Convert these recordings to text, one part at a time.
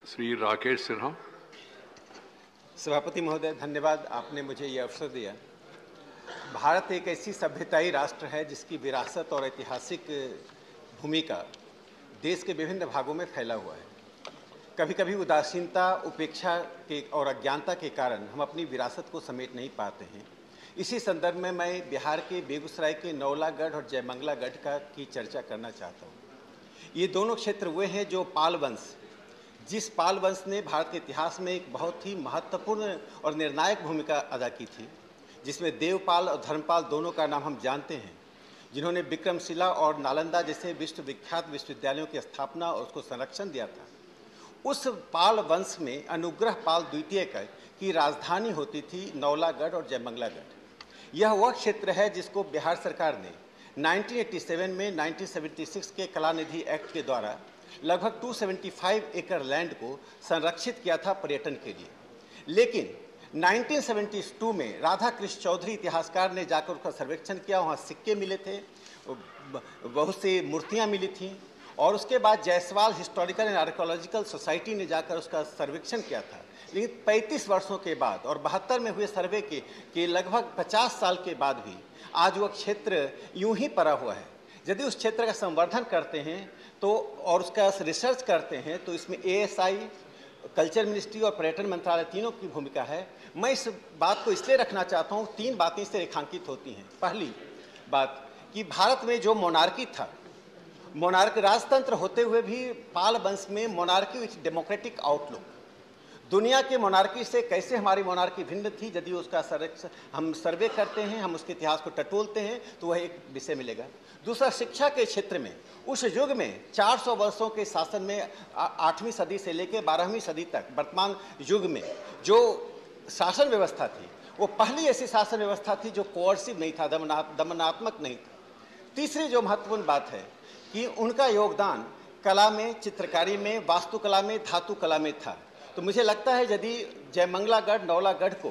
श्री राकेश सिन्हा। सभापति महोदय, धन्यवाद, आपने मुझे ये अवसर दिया। भारत एक ऐसी सभ्यताई राष्ट्र है जिसकी विरासत और ऐतिहासिक भूमिका देश के विभिन्न भागों में फैला हुआ है। कभी कभी उदासीनता, उपेक्षा के और अज्ञानता के कारण हम अपनी विरासत को समेट नहीं पाते हैं। इसी संदर्भ में मैं बिहार के बेगूसराय के नौलागढ़ और जयमंगलागढ़ की चर्चा करना चाहता हूँ। ये दोनों क्षेत्र वे हैं जो पाल वंश, जिस पाल वंश ने भारत के इतिहास में एक बहुत ही महत्वपूर्ण और निर्णायक भूमिका अदा की थी, जिसमें देवपाल और धर्मपाल दोनों का नाम हम जानते हैं, जिन्होंने विक्रमशिला और नालंदा जैसे विश्वविख्यात विश्वविद्यालयों की स्थापना और उसको संरक्षण दिया था। उस पाल वंश में अनुग्रह पाल द्वितीय की राजधानी होती थी नौलागढ़ और जयमंगलागढ़। यह वह क्षेत्र है जिसको बिहार सरकार ने 1987 में 1976 के कलानिधि एक्ट के द्वारा लगभग 275 एकड़ लैंड को संरक्षित किया था पर्यटन के लिए। लेकिन 1972 में राधा कृष्ण चौधरी इतिहासकार ने जाकर उसका सर्वेक्षण किया। वहाँ सिक्के मिले थे, बहुत सी मूर्तियाँ मिली थीं, और उसके बाद Jaiswal historical and archaeological society ने जाकर उसका सर्वेक्षण किया था। लेकिन 35 वर्षों के बाद और 72 में हुए सर्वे के लगभग 50 साल के बाद भी आज वह क्षेत्र यूं ही पड़ा हुआ है। यदि उस क्षेत्र का संवर्धन करते हैं तो और उसका रिसर्च करते हैं तो इसमें ASI, कल्चर मिनिस्ट्री और पर्यटन मंत्रालय तीनों की भूमिका है। मैं इस बात को इसलिए रखना चाहता हूँ, 3 बातें इससे रेखांकित होती हैं। पहली बात कि भारत में जो मोनार्की था, मोनार्क राजतंत्र होते हुए भी पाल वंश में मोनार्की विथ डेमोक्रेटिक आउटलुक, दुनिया के मोनार्की से कैसे हमारी मोनार्की भिन्न थी, यदि उसका हम सर्वे करते हैं, हम उसके इतिहास को टटोलते हैं तो वह एक विषय मिलेगा। दूसरा, शिक्षा के क्षेत्र में उस युग में 400 वर्षों के शासन में 8वीं सदी से लेकर 12वीं सदी तक वर्तमान युग में जो शासन व्यवस्था थी, वो पहली ऐसी शासन व्यवस्था थी जो कोअर्सिव नहीं था, दमनात्मक नहीं था। तीसरी जो महत्वपूर्ण बात है कि उनका योगदान कला में, चित्रकारी में, वास्तुकला में, धातु कला में था। तो मुझे लगता है यदि जयमंगलागढ़, नौलागढ़ को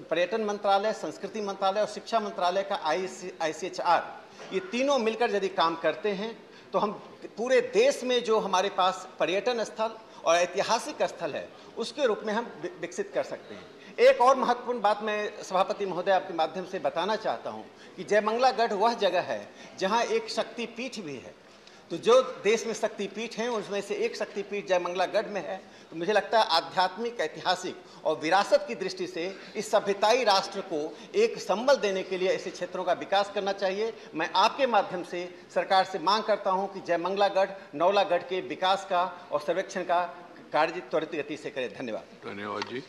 पर्यटन मंत्रालय, संस्कृति मंत्रालय और शिक्षा मंत्रालय का ICHR ये तीनों मिलकर यदि काम करते हैं तो हम पूरे देश में जो हमारे पास पर्यटन स्थल और ऐतिहासिक स्थल है उसके रूप में हम विकसित कर सकते हैं। एक और महत्वपूर्ण बात मैं सभापति महोदय आपके माध्यम से बताना चाहता हूं कि जयमंगलागढ़ वह जगह है जहां एक शक्तिपीठ भी है। तो जो देश में शक्तिपीठ हैं उसमें से एक शक्तिपीठ जयमंगलागढ़ में है। तो मुझे लगता है आध्यात्मिक, ऐतिहासिक और विरासत की दृष्टि से इस सभ्यताई राष्ट्र को एक संबल देने के लिए ऐसे क्षेत्रों का विकास करना चाहिए। मैं आपके माध्यम से सरकार से मांग करता हूं कि जयमंगलागढ़, नौलागढ़ के विकास का और सर्वेक्षण का कार्य त्वरित गति से करें। धन्यवाद। धन्यवाद जी।